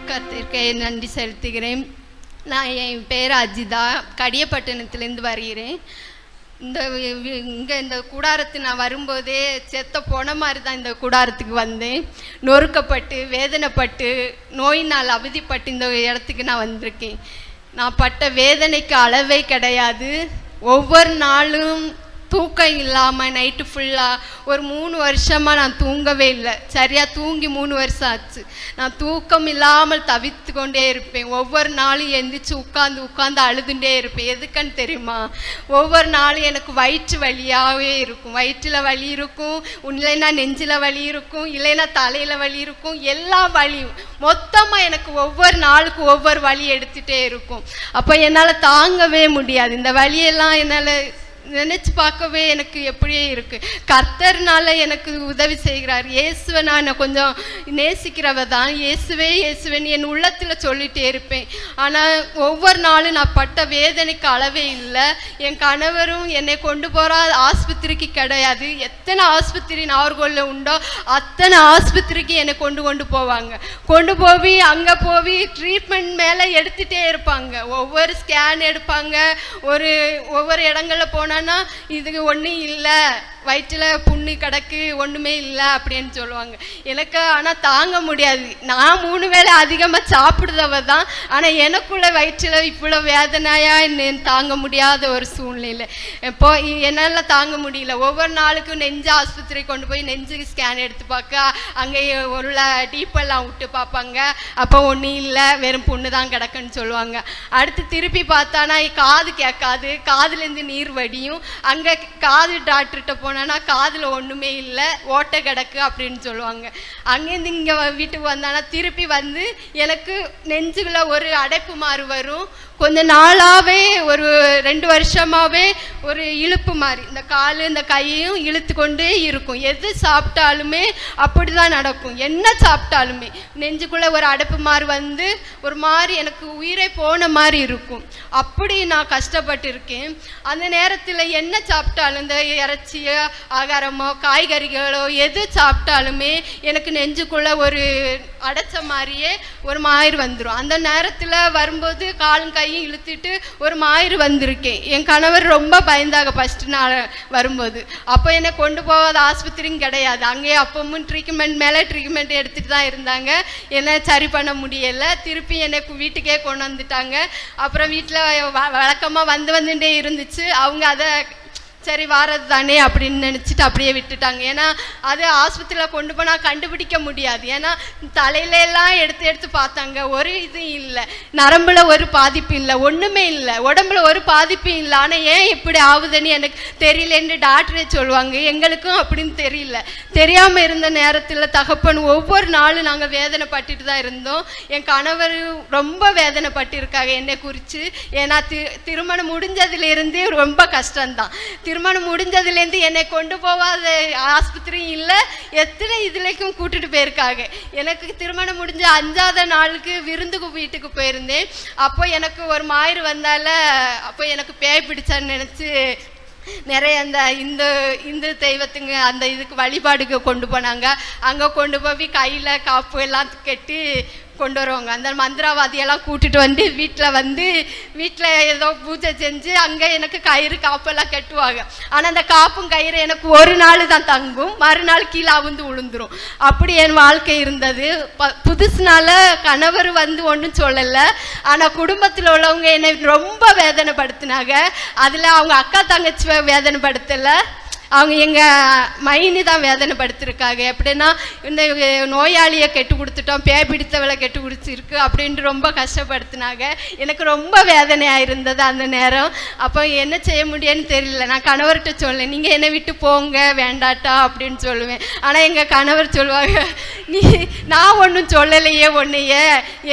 கர்த்தருக்கு நன்றி செலுத்துகிறேன். நான் என் பேர் அஜிதா, கடியப்பட்டினத்துலேருந்து வருகிறேன். இந்த கூடாரத்து நான் வரும்போதே செத்த போன மாதிரி தான் இந்த கூடாரத்துக்கு வந்தேன். நொறுக்கப்பட்டு வேதனைப்பட்டு நோயினால் அவதிப்பட்டு இந்த இடத்துக்கு நான் வந்திருக்கேன். நான் பட்ட வேதனைக்கு அளவே கிடையாது. ஒவ்வொரு நாளும் தூக்கம் இல்லாமல் நைட்டு ஃபுல்லாக ஒரு 3 வருஷமாக நான் தூங்கவே இல்லை. சரியாக தூங்கி 3 வருஷம் ஆச்சு. நான் தூக்கம் இல்லாமல் தவித்து கொண்டே இருப்பேன். ஒவ்வொரு நாளும் எந்திரிச்சு உட்காந்து அழுதுண்டே இருப்பேன். எதுக்குன்னு தெரியுமா? ஒவ்வொரு நாளும் எனக்கு வயிற்று வலியாகவே இருக்கும். வயிற்றில் வலி இருக்கும், இல்லைன்னா நெஞ்சில் வலி இருக்கும், இல்லைன்னா தலையில் வலி இருக்கும். எல்லா வலியும் மொத்தமாக எனக்கு ஒவ்வொரு நாளுக்கு ஒவ்வொரு வலி எடுத்துகிட்டே இருக்கும். அப்போ என்னால் தாங்கவே முடியாது. இந்த வலியெல்லாம் என்னால் நினச்சி பார்க்கவே எனக்கு எப்படியே இருக்குது. கர்த்தர்னால எனக்கு உதவி செய்கிறார். இயேசுவை நான் கொஞ்சம் நேசிக்கிறவ தான். இயேசுவேன்னு என் உள்ளத்தில் சொல்லிகிட்டே இருப்பேன். ஆனால் ஒவ்வொரு நாளும் நான் பட்ட வேதனைக்கு அளவே இல்லை. என் கணவரும் என்னை கொண்டு போகிற ஆஸ்பத்திரிக்கு கிடையாது. எத்தனை ஆஸ்பத்திரி நாகர்கோவிலில் உண்டோ அத்தனை ஆஸ்பத்திரிக்கு என்னை கொண்டு போவாங்க. கொண்டு போய் அங்கே போய் ட்ரீட்மெண்ட் மேலே எடுத்துகிட்டே இருப்பாங்க. ஒவ்வொரு ஸ்கேன் எடுப்பாங்க. ஒவ்வொரு இடங்களில் போனால் இதுக்கு ஒன்றும் இல்லை, வயிற்றில் புண்ணு கிடக்கு, ஒன்றுமே இல்லை அப்படின்னு சொல்லுவாங்க. எனக்கு ஆனால் தாங்க முடியாது. நான் 3 வேளை அதிகமாக சாப்பிடுதவ தான். ஆனால் எனக்குள்ள வயிற்றில் இவ்வளோ வேதனையாக தாங்க முடியாத ஒரு சூழ்நிலை. இப்போ என்னால் தாங்க முடியல. ஒவ்வொரு நாளுக்கும் நெஞ்சு ஆஸ்பத்திரி கொண்டு போய் நெஞ்சுக்கு ஸ்கேன் எடுத்து பார்க்க, அங்கே உள்ள டீப்பெல்லாம் விட்டு பார்ப்பாங்க. அப்போ ஒன்றும் இல்லை, வெறும் புண்ணு தான் கிடக்குன்னு சொல்லுவாங்க. அடுத்து திருப்பி பார்த்தானா காது கேட்காது, காதுலேருந்து நீர் வடியும். அங்கே காது டாக்டர்கிட்ட போனா காதில் ஒன்றுமே இல்லை, ஓட்டை கிடக்கு அப்படின்னு சொல்லுவாங்க. அங்கேருந்து இங்கே வீட்டுக்கு வந்தானா திருப்பி வந்து எனக்கு நெஞ்சுக்குள்ள ஒரு அடைப்பு மாதிரி வரும். கொஞ்ச நாளாகவே ஒரு 2 வருஷமாகவே ஒரு இழுப்பு மாதிரி இந்த கால் இந்த கையையும் இழுத்து கொண்டே இருக்கும். எது சாப்பிட்டாலுமே அப்படி தான் நடக்கும். என்ன சாப்பிட்டாலுமே நெஞ்சுக்குள்ளே ஒரு அடைப்பு மாதிரி வந்து ஒரு மாதிரி எனக்கு உயிரை போன மாதிரி இருக்கும். அப்படி நான் கஷ்டப்பட்டு இருக்கேன். அந்த நேரத்தில் என்ன சாப்பிட்டாலும் இந்த இறைச்சியோ ஆகாரமோ காய்கறிகளோ எது சாப்பிட்டாலுமே எனக்கு நெஞ்சுக்குள்ளே ஒரு அடைச்ச மாதிரியே ஒரு மாதிரி வந்துடும். அந்த நேரத்தில் வரும்போது காலும் கையும் இழுத்துட்டு ஒரு மாதிரி வந்திருக்கேன். என் கணவர் ரொம்ப பயந்தாக ஃபஸ்ட்டு நான் வரும்போது. அப்போ என்னை கொண்டு போகாத ஆஸ்பத்திரியும் கிடையாது. அங்கேயே அப்பவும் ட்ரீட்மெண்ட் மேலே ட்ரீட்மெண்ட் எடுத்துகிட்டு தான் இருந்தாங்க. என்னை சரி பண்ண முடியலை. திருப்பி என்னை வீட்டுக்கே கொண்டு வந்துட்டாங்க. அப்புறம் வீட்டில் வழக்கமாக வந்துட்டே இருந்துச்சு. அவங்க அதை சரி வாரது தானே அப்படின்னு நினச்சிட்டு அப்படியே விட்டுட்டாங்க. ஏன்னா அது ஆஸ்பத்திரியில் கொண்டு போனால் கண்டுபிடிக்க முடியாது. ஏன்னா தலையிலெல்லாம் எடுத்து பார்த்தாங்க, ஒரு இது இல்லை, நரம்பில் ஒரு பாதிப்பு இல்லை, ஒன்றுமே இல்லை, உடம்புல ஒரு பாதிப்பு இல்லை. ஆனால் ஏன் இப்படி ஆகுதுன்னு எனக்கு தெரியலன்னு டாக்டரே சொல்லுவாங்க. எங்களுக்கும் அப்படின்னு தெரியல. தெரியாமல் இருந்த நேரத்தில் தகப்பன் ஒவ்வொரு நாளும் நாங்கள் வேதனைப்பட்டுட்டு தான் இருந்தோம். என் கணவர் ரொம்ப வேதனைப்பட்டிருக்காங்க என்னை குறித்து. ஏன்னா திருமணம் முடிஞ்சதுலேருந்து ரொம்ப கஷ்டம்தான். திருமணம் முடிஞ்சதுலேருந்து என்னை கொண்டு போகாத ஆஸ்பத்திரியும் இல்லை, எத்தனை இதுலேயும் கூட்டிட்டு போயிருக்காங்க. எனக்கு திருமணம் முடிஞ்ச 5ஆவது நாளுக்கு விருந்துக்கு வீட்டுக்கு போயிருந்தேன். அப்போ எனக்கு ஒரு மாதிரி வந்தால அப்போ எனக்கு பேய் பிடிச்சான்னு நினச்சி நிறைய அந்த இந்து தெய்வத்துங்க அந்த இதுக்கு வழிபாடுக்கு கொண்டு போனாங்க. அங்கே கொண்டு போய் கையில் காப்பு எல்லாம் கட்டி கொண்டு வருவாங்க. அந்த மந்திரவாதியெல்லாம் கூட்டிட்டு வந்து வீட்டில் ஏதோ பூஜை செஞ்சு அங்கே எனக்கு கயிறு காப்பெல்லாம் கட்டுவாங்க. ஆனால் அந்த காப்பும் கயிறு எனக்கு ஒரு நாள் தான் தங்கும், மறுநாள் கீழே அவுந்து விழுந்துரும். அப்படி என் வாழ்க்கை இருந்தது. புதுசுனால கணவர் ஒன்றும் சொல்லலை. ஆனால் குடும்பத்தில் உள்ளவங்க என்னை ரொம்ப வேதனைப்படுத்தினாங்க. அதில் அவங்க அக்கா தங்கச்சி வேதனைப்படுத்தலை, அவங்க எங்கள் மைனி தான் வேதனைப்படுத்திருக்காங்க. எப்படின்னா இந்த நோயாளியை கெட்டு கொடுத்துட்டோம், பேய் பிடித்தவளை கெட்டு கொடுத்துருக்கு அப்படின்ட்டு ரொம்ப கஷ்டப்படுத்தினாங்க. எனக்கு ரொம்ப வேதனையாக இருந்தது அந்த நேரம். அப்போ என்ன செய்ய முடியும்னு தெரியல. நான் கணவர்கிட்ட சொல்லேன், நீங்கள் என்னை விட்டு போங்க வேண்டாட்டா அப்படின்னு சொல்லுவேன். ஆனால் எங்கள் கணவர் சொல்லுவாங்க, நான் ஒன்றும் சொல்லலையே, ஒன்றையே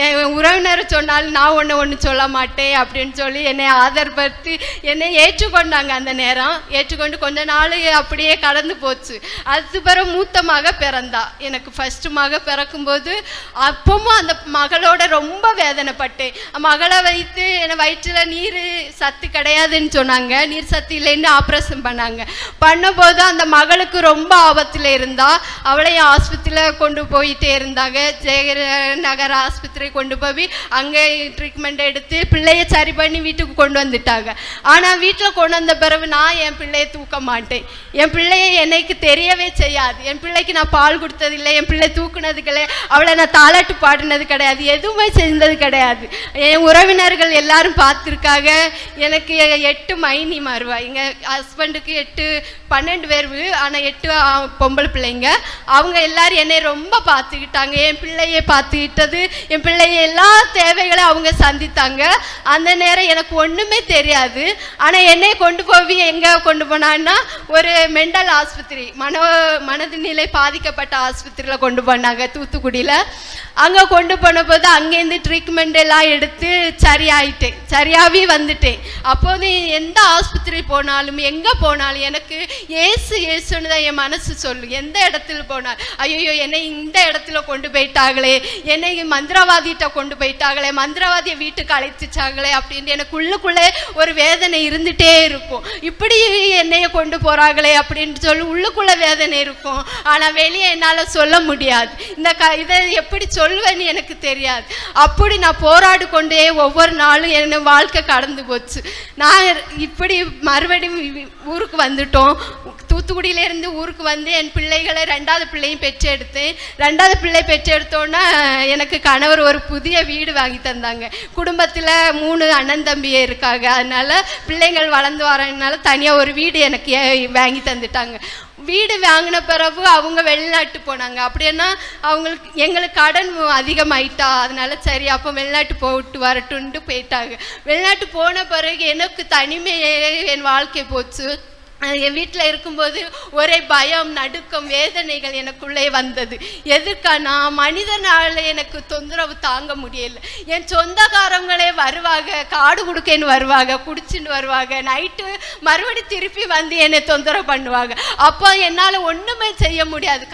என் உறவினர் சொன்னாலும் நான் ஒன்றும் சொல்ல மாட்டேன் அப்படின்னு சொல்லி என்னை ஆதரப்படுத்தி என்னை ஏற்றுக்கொண்டாங்க. அந்த நேரம் ஏற்றுக்கொண்டு கொஞ்ச நாள் அப்படியே கடந்து போச்சு. அது பிறகு மூத்த மக பிறந்தா. எனக்கு ஃபர்ஸ்ட் மக பிறக்கும்போது அப்பவும் அந்த மகளோட ரொம்ப வேதனைப்பட்டேன். மகளை வைத்து என்னை வயிற்றில் நீர் சத்து கிடையாதுன்னு சொன்னாங்க. நீர் சத்து இல்லைன்னு ஆப்ரேஷன் பண்ணும்போது அந்த மகளுக்கு ரொம்ப ஆபத்தில் இருந்தா. அவளையும் ஆஸ்பத்திரியில் கொண்டு போயிட்டே இருந்தாங்க. ஜெயநகர் ஆஸ்பத்திரி கொண்டு போய் அங்கே ட்ரீட்மெண்ட் எடுத்து பிள்ளைய சரி பண்ணி வீட்டுக்கு கொண்டு வந்துட்டாங்க. ஆனால் வீட்டில் கொண்டு வந்த பிறகு நான் என் பிள்ளையை தூக்க மாட்டேன். என் பிள்ளையை எனக்கு தெரியவே செய்யாது. என் பிள்ளைக்கு நான் பால் கொடுத்ததில்லை, என் பிள்ளை தூக்குனது கிடையாது, அவளை நான் தாலாட்டு பாடினது கிடையாது, எதுவுமே செஞ்சது கிடையாது. என் உறவினர்கள் எல்லாரும் பார்த்துருக்காங்க. எனக்கு 8 மைனி மருவா. எங்கள் ஹஸ்பண்டுக்கு 12 பேர், ஆனால் 8 பொம்பளை பிள்ளைங்க. அவங்க எல்லாரும் என்னை ரொம்ப பார்த்துக்கிட்டாங்க. என் பிள்ளையை பார்த்துக்கிட்டது, என் பிள்ளைய எல்லா தேவைகளையும் அவங்க சந்தித்தாங்க. அந்த நேரம் எனக்கு ஒன்றுமே தெரியாது. ஆனால் என்னை கொண்டு போய் எங்கே கொண்டு போனான்னா ஒரு மெண்டல் ஆஸ்பத்திரி, மனநிலை பாதிக்கப்பட்ட ஆஸ்பத்திரியில் கொண்டு போனாங்க, தூத்துக்குடியில். அங்கே கொண்டு போன போது அங்கேருந்து ட்ரீட்மெண்ட் எல்லாம் எடுத்து சரியாயிட்டேன், சரியாகவே வந்துட்டேன். அப்போது எந்த ஆஸ்பத்திரி போனாலும் எங்கே போனாலும் எனக்கு ஏசுன்னு தான் என் மனசு சொல்லும். எந்த இடத்துல போனால் ஐயோ என்னை இந்த இடத்துல கொண்டு போயிட்டாங்களே, என்னை மந்திரவாதிகிட்ட கொண்டு போயிட்டாங்களே, மந்திரவாதியை வீட்டுக்கு அழைச்சிச்சாங்களே அப்படின்னு எனக்கு உள்ளுக்குள்ளே ஒரு வேதனை இருந்துகிட்டே இருக்கும். இப்படி என்னைய கொண்டு போகிறாங்களே அப்படின்னு சொல்லி உள்ளுக்குள்ளே வேதனை இருக்கும். ஆனால் வெளியே என்னால் சொல்ல முடியாது. இதை எப்படி சொல்வேன்னு எனக்கு தெரியாது. அப்படி நான் போராடி கொண்டே ஒவ்வொரு நாளும் என் வாழ்க்கை கடந்து போச்சு. நான் இப்படி மறுபடியும் ஊருக்கு வந்துட்டோம். தூத்துக்குடியிலேருந்து ஊருக்கு வந்து என் பிள்ளைகளை 2வது பிள்ளையும் பெற்றெடுத்தேன். 2வது பிள்ளை பெற்றெடுத்தோன்னா எனக்கு கணவர் ஒரு புதிய வீடு வாங்கி தந்தாங்க. குடும்பத்தில் 3 அண்ணன் தம்பியே இருக்காங்க. அதனால பிள்ளைங்கள் வளர்ந்து வரதுனால தனியாக ஒரு வீடு எனக்கு வாங்கி தந்துட்டாங்க. வீடு வாங்கின பிறகு அவங்க வெளிநாட்டு போனாங்க. அப்படின்னா எங்களுக்கு கடன் அதிகமாயிட்டா. அதனால சரி அப்போ வெளிநாட்டு போட்டு வரட்டுன்ட்டு போயிட்டாங்க. வெளிநாட்டு போன பிறகு எனக்கு தனிமையே என் வாழ்க்கை போச்சு. என் வீட்டில் இருக்கும்போது ஒரே பயம், நடுக்கம், வேதனைகள் எனக்குள்ளே வந்தது. எதுக்கானா மனிதனால் எனக்கு தொந்தரவு தாங்க முடியல. என் சொந்தக்காரங்களே வருவாங்க, காடு குடுக்கன்னு வருவாங்க, குடிச்சுன்னு வருவாங்க, நைட்டு மறுபடி திருப்பி வந்து என்னை தொந்தரவு பண்ணுவாங்க. அப்போ என்னால் ஒன்றுமே செய்ய முடியாது.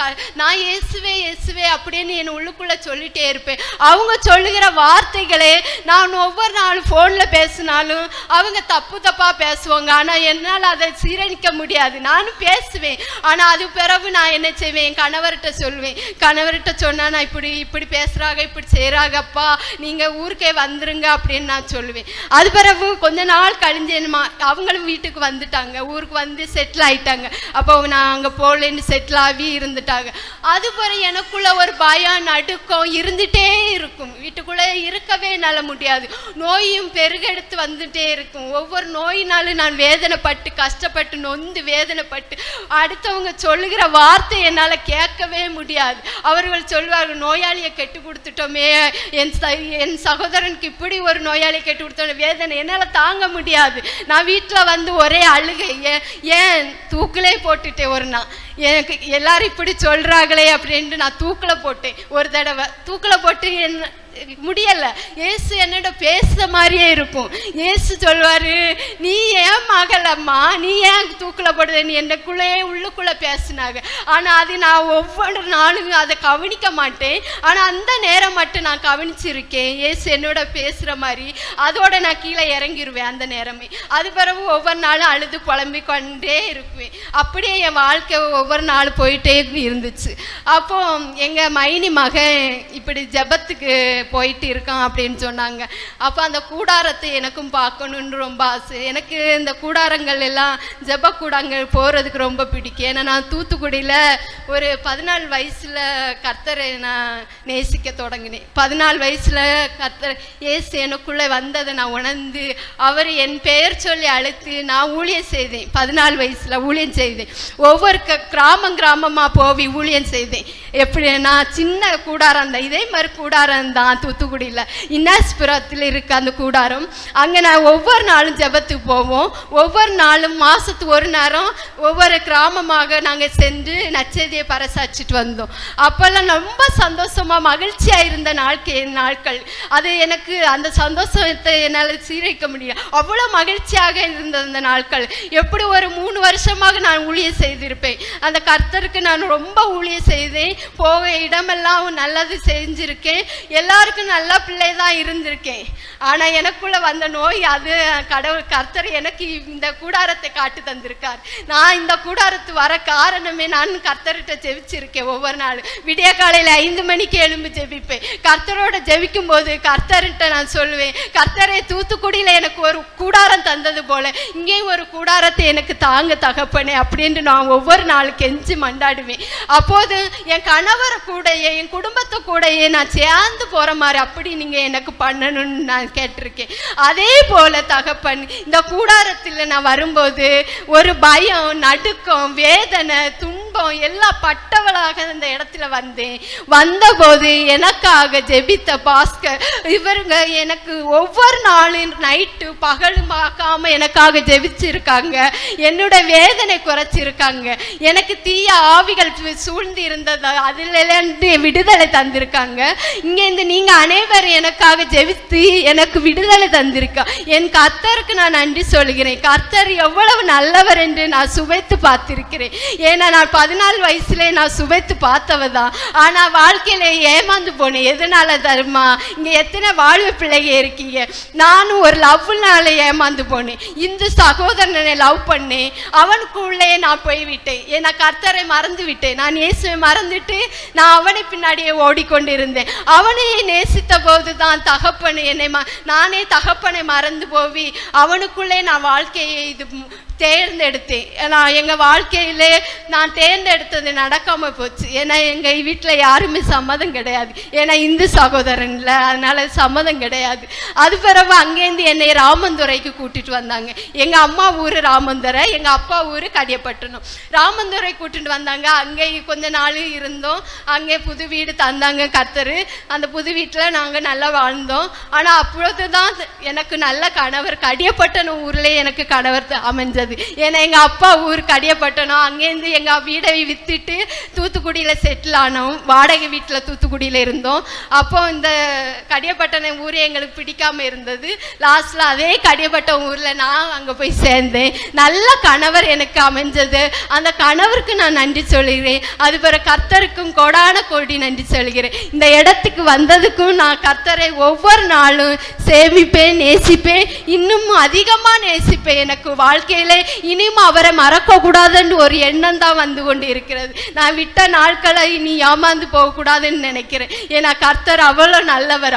நான் இயேசுவே அப்படின்னு என் உள்ளுக்குள்ளே சொல்லிகிட்டே இருப்பேன். அவங்க சொல்லுகிற வார்த்தைகளே நான் ஒவ்வொரு நாளும் ஃபோனில் பேசினாலும் அவங்க தப்பாக பேசுவாங்க. ஆனால் என்னால் அதை சீரணிக்க முடியாது. நானும் பேசுவேன். ஆனால் அது பிறகு நான் என்ன செய்வேன், என் கணவர்கிட்ட சொல்லுவேன். கணவர்கிட்ட சொன்னால் நான் இப்படி பேசுகிறாங்க, இப்படி செய்கிறாங்கப்பா, நீங்கள் ஊருக்கே வந்துருங்க அப்படின்னு நான் சொல்லுவேன். அது பிறகு கொஞ்ச நாள் கழிஞ்சு அவங்களும் வீட்டுக்கு வந்துட்டாங்க, ஊருக்கு வந்து செட்டில் ஆகிட்டாங்க. அப்போ நான் அங்கே போகலன்னு செட்டில் ஆகி இருந்துட்டாங்க. அது பிறகு எனக்குள்ள ஒரு பயம், நடுக்கம் இருந்துகிட்டே இருக்கும். வீட்டுக்குள்ளே இருக்கவே என்னால் முடியாது. நோயும் பெருகெடுத்து வந்துட்டே இருக்கும். ஒவ்வொரு நோயினாலும் நான் வேதனைப்பட்டு கஷ்டப்பட்டு நொந்து வேதனைப்பட்டு அடுத்தவங்க சொல்லுகிற வார்த்தை என்னால் கேட்கவே முடியாது. அவர்கள் சொல்வார்கள், நோயாளியை கெட்டு கொடுத்துட்டோமே, என் சகோதரனுக்கு இப்படி ஒரு நோயாளியை கெட்டு கொடுத்தோம், வேதனை என்னால் தாங்க முடியாது. நான் வீட்டில் வந்து ஒரே அழுகை, ஏன் தூக்கிலே போட்டுட்டேன். ஒரு நாள் எனக்கு எல்லாரும் இப்படி சொல்கிறாங்களே அப்படின்ட்டு நான் தூக்கில் போட்டேன். ஒரு தடவை தூக்கில் போட்டு முடியலை. இயேசு என்னோட பேசுகிற மாதிரியே இருக்கும். இயேசு சொல்வார், நீ ஏன் மகளம்மா, நீ ஏன் தூக்கில் போடுத, நீ என்னக்குள்ளே உள்ளுக்குள்ளே பேசினாங்க. ஆனால் அது நான் ஒவ்வொரு நாளும் அதை கவனிக்க மாட்டேன். ஆனால் அந்த நேரம் மட்டும் நான் கவனிச்சிருக்கேன். இயேசு என்னோட பேசுகிற மாதிரி. அதோட நான் கீழே இறங்கிடுவேன் அந்த நேரமே. அது பிறகு ஒவ்வொரு நாளும் அழுது புலம்பி கொண்டே இருக்குவேன். அப்படியே என் வாழ்க்கை ஒவ்வொரு நாள் போயிட்டே இருந்துச்சு. அப்போ எங்கள் மைனி மகன் இப்படி ஜெபத்துக்கு போயிட்டு இருக்கான் அப்படின்னு சொன்னாங்க. அப்போ அந்த கூடாரத்தை எனக்கும் பார்க்கணுன்னு ரொம்ப ஆசை. எனக்கு இந்த கூடாரங்கள் எல்லாம் ஜெப கூடாரங்கள் போகிறதுக்கு ரொம்ப பிடிக்கும். ஏன்னா நான் தூத்துக்குடியில் ஒரு 14 வயசில் கர்த்தரை நான் நேசிக்க தொடங்கினேன். 14 வயசில் கர்த்தர் இயேசு எனக்குள்ளே வந்ததை நான் உணர்ந்து அவர் என் பெயர் சொல்லி அழைத்து நான் ஊழியம் செய்தேன். 14 வயசில் ஊழியம் செய்தேன். ஒவ்வொரு கிராமமாக போய் ஊழியம் செய்தேன். எப்படி நான் சின்ன கூடாரம் தான், இதே மாதிரி கூடாரம் தான், நான் தூத்துக்குடியில் இன்னாஸ்புரத்தில் இருக்க அந்த கூடாரம். அங்கே நான் ஒவ்வொரு நாளும் ஜெபத்துக்கு போவோம். ஒவ்வொரு நாளும் மாதத்துக்கு ஒரு நேரம் ஒவ்வொரு கிராமமாக நாங்கள் சென்று நற்செய்தியை பறைசாற்றிட்டு வந்தோம். அப்போல்லாம் ரொம்ப சந்தோஷமாக மகிழ்ச்சியாக இருந்த நாட்கள். அது எனக்கு அந்த சந்தோஷத்தை என்னால் சீரழிக்க முடியும். அவ்வளோ மகிழ்ச்சியாக இருந்த அந்த நாட்கள். எப்படி ஒரு 3 வருஷமாக நான் ஊழியம் செய்திருப்பேன். அந்த கர்த்தருக்கு நான் ரொம்ப ஊழியம் செய்தேன். போக இடமெல்லாம் நல்லது செஞ்சுருக்கேன். எல்லாருக்கும் நல்ல பிள்ளை தான் இருந்திருக்கேன். ஆனால் எனக்குள்ளே வந்த நோய், அது கர்த்தர் எனக்கு இந்த கூடாரத்தை காட்டு தந்திருக்கார். நான் இந்த கூடாரத்து வர காரணமே நான் கர்த்தர்கிட்ட ஜெபிச்சிருக்கேன். ஒவ்வொரு நாளும் விடிய காலையில் 5 மணிக்கு எழும்பி ஜெபிப்பேன். கர்த்தரோட ஜெபிக்கும் போது கர்த்தர்கிட்ட நான் சொல்லுவேன், கர்த்தரை தூத்துக்குடியில் எனக்கு ஒரு கூடாரம் தந்தது போல இங்கேயும் ஒரு கூடாரத்தை எனக்கு தாங்க தகப்பனே அப்படின்னு நான் ஒவ்வொரு நாளும் கெஞ்சி மண்டாடுவேன். அப்போது என் கணவரை கூடயே என் குடும்பத்தை கூடயே நான் சேர்ந்து போகிற மாதிரி அப்படி நீங்கள் எனக்கு பண்ணணும்னு நான் கேட்டிருக்கேன். அதே போல தகப்பன் இந்த கூடாரத்தில் நான் வரும்போது ஒரு பயம், நடுக்கம், வேதனை, துன்பம் எல்லாம் பட்டவளாக இந்த இடத்துல வந்தபோது எனக்காக ஜெபித்த பாஸ்கர் இவருங்க எனக்கு ஒவ்வொரு நாளும் நைட்டு பகலும் பார்க்காம எனக்காக ஜெபிச்சிருக்காங்க. என்னோட வேதனை குறைச்சிருக்காங்க. எனக்கு தீய ஆவிகள் சூழ்ந்து இருந்தது அதிலிருந்து விடுதலை தந்திருக்காங்க. இங்கேருந்து நீங்கள் அனைவரும் எனக்காக ஜெபித்து எனக்கு விடுதலை தந்திருக்கா. என் கர்த்தருக்கு நான் நன்றி சொல்கிறேன். கர்த்தர் எவ்வளவு நல்லவர் என்று நான் சுவைத்து பார்த்திருக்கிறேன். ஏன்னா நான் 14 வயசுல நான் சுவைத்து பார்த்தவ தான். ஆனால் வாழ்க்கையில ஏமாந்து போனேன். எதனால தருமா? இங்கே எத்தனை வாழ்வு பிள்ளைங்க இருக்கீங்க. நானும் ஒரு லவ்னால ஏமாந்து போனேன். இந்த சகோதரனை லவ் பண்ணேன். அவனுக்குள்ளே நான் போய்விட்டேன். ஏன்னா கர்த்தரை மறந்து விட்டேன். நான் இயேசுவை மறந்துட்டு நான் அவனை பின்னாடியே ஓடிக்கொண்டிருந்தேன். அவனையே நேசித்த போது தான் தகப்பனை நானே தகப்பனை மறந்து போவி அவனுக்குள்ளே நான் வாழ்க்கையை தேர்ந்தெடுத்தேன். நான் எங்கள் வாழ்க்கையிலே நான் தேர்ந்தெடுத்தது நடக்காமல் போச்சு. ஏன்னா எங்கள் வீட்டில் யாருமே சம்மதம் கிடையாது. ஏன்னா இந்து சகோதரன் இல்லை, அதனால் சம்மதம் கிடையாது. அது பிறகு அங்கேருந்து என்னை ராமந்துரைக்கு கூட்டிகிட்டு வந்தாங்க. எங்கள் அம்மா ஊர் ராமந்துரை, எங்கள் அப்பா ஊர் கடியப்பட்டணும். ராமந்துரை கூட்டிகிட்டு வந்தாங்க. அங்கே கொஞ்ச நாள் இருந்தோம். அங்கே புது வீடு தந்தாங்க கர்த்தர். அந்த புது வீட்டில் நாங்கள் நல்லா வாழ்ந்தோம். ஆனால் அப்பொழுது தான் எனக்கு நல்ல கணவர், கடியப்பட்டணும் ஊரில் எனக்கு கணவர் அமைஞ்சது. ஏன்னா எங்கள் அப்பா ஊர் கடியப்பட்டணும். அங்கேருந்து எங்கள் வீடை விற்றுட்டு தூத்துக்குடியில் செட்டில் ஆனோம். வாடகை வீட்டில் தூத்துக்குடியில் இருந்தோம். அப்போ இந்த கடியப்பட்டணம் ஊர் எங்களுக்கு பிடிக்காமல் இருந்தது. லாஸ்ட்டில் அதே கடியப்பட்டம் ஊரில் நான் அங்கே போய் சேர்ந்தேன். நல்ல கணவர் எனக்கு அமைஞ்சது. அந்த கணவருக்கு நான் நன்றி சொல்கிறேன். அது பிறகு கர்த்தருக்கும் கோடான கோடி நன்றி சொல்கிறேன். இந்த இடத்துக்கு வந்ததுக்கும் நான் கர்த்தரை ஒவ்வொரு நாளும் சேமிப்பேன், நேசிப்பேன், இன்னும் அதிகமாக நேசிப்பேன். எனக்கு வாழ்க்கையிலே இனியும் அவரை மறக்க கூடாதுன்னு ஒரு எண்ணம் தான் வந்து கொண்டு இருக்கிறது. நான் விட்ட நாட்களை இனி ஏமாந்து போகக்கூடாதுன்னு நினைக்கிறேன். ஏன்னா கர்த்தர் அவ்வளோ நல்லவர்.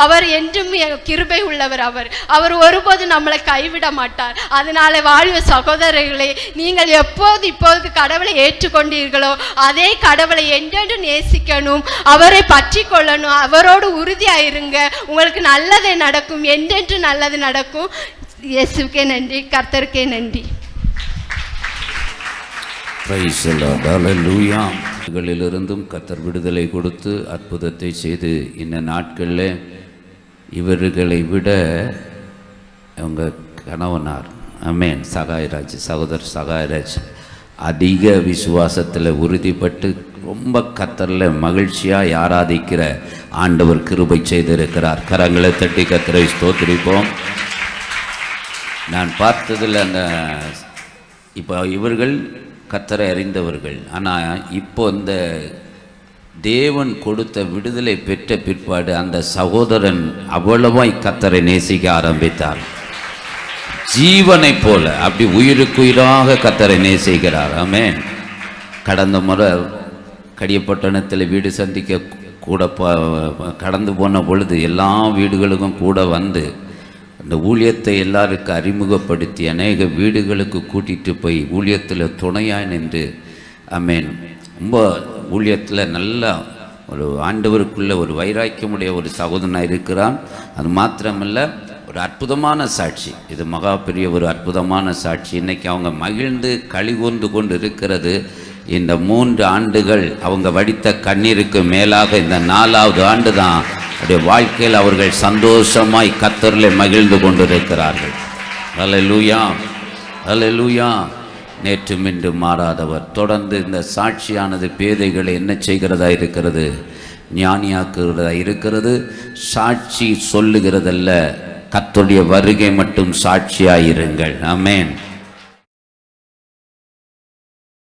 அவர் என்றும் கிருபை உள்ளவர். அவர் ஒருபோது நம்மளை கைவிட மாட்டார். அதனால வாழ்வு சகோதரர்களே, நீங்கள் இப்போது கடவுளை ஏற்றுக்கொண்டீர்களோ அதே கடவுளை என்றென்று நேசிக்கணும், அவரை பற்றி கொள்ளணும், அவரோடு உறுதியாயிருங்க. உங்களுக்கு நல்லதே நடக்கும், என்றென்று நல்லது நடக்கும். இயேசுக்கே நன்றி, கர்த்தருக்கே நன்றி. பிரைஸ் தி லார்ட், ஹல்லேலூயா. இவர்களிலிருந்தும் கர்த்தர் விடுதலை கொடுத்து அற்புதத்தை செய்து இந்த நாட்களில் இவர்களை விட அவங்க கணவனார் ஆமென் சகாயராஜ், சகோதரர் சகாயராஜ் அதிக விசுவாசத்தில் உறுதிப்பட்டு ரொம்ப கர்த்தரில் மகிழ்ச்சியாக ஆராதிக்கிற ஆண்டவர் கிருபை செய்திருக்கிறார். கரங்களை தட்டி கர்த்தரை ஸ்தோத்திரிப்போம். நான் பார்த்ததில் அந்த இப்போ இவர்கள் கர்த்தரை அறிந்தவர்கள். ஆனால் இப்போ இந்த தேவன் கொடுத்த விடுதலை பெற்ற பிற்பாடு அந்த சகோதரன் அவ்வளவாய் கர்த்தரை நேசிக்க ஆரம்பித்தார். ஜீவனை போல அப்படி உயிருக்குயிராக கர்த்தரை நேசிக்கிறார். ஆமென். கடந்த முறை கடியப்பட்டணத்தில் வீடு சந்திக்க கூட கடந்து போன பொழுது எல்லா வீடுகளுக்கும் கூட வந்து அந்த ஊழியத்தை எல்லாருக்கும் அறிமுகப்படுத்தி அநேக வீடுகளுக்கு கூட்டிகிட்டு போய் ஊழியத்தில் துணையாக நின்று ஆமென் ரொம்ப ஊழியத்தில் நல்லா ஒரு ஆண்டவருக்குள்ள ஒரு வைராக்கியமுடைய ஒரு சகோதரனாக இருக்கிறான். அது மாத்திரமல்ல, ஒரு அற்புதமான சாட்சி. இது மகா பெரிய ஒரு அற்புதமான சாட்சி. இன்றைக்கி அவங்க மகிழ்ந்து களிகூர்ந்து கொண்டு இருக்கிறது. இந்த 3 ஆண்டுகள் அவங்க வடித்த கண்ணீருக்கு மேலாக இந்த 4வது ஆண்டு தான் அவருடைய வாழ்க்கையில் அவர்கள் சந்தோஷமாய் கர்த்தரிலே மகிழ்ந்து கொண்டிருக்கிறார்கள். அல்லேலூயா, அல்லேலூயா. நேற்றும் இன்று மாறாதவர். தொடர்ந்து இந்த சாட்சியானது பேதைகளை என்ன செய்கிறதா இருக்கிறது? ஞானியாக்குகிறதா இருக்கிறது. சாட்சி சொல்லுகிறதல்ல, கர்த்தருடைய வருகை மட்டும் சாட்சியாயிருங்கள். ஆமென்.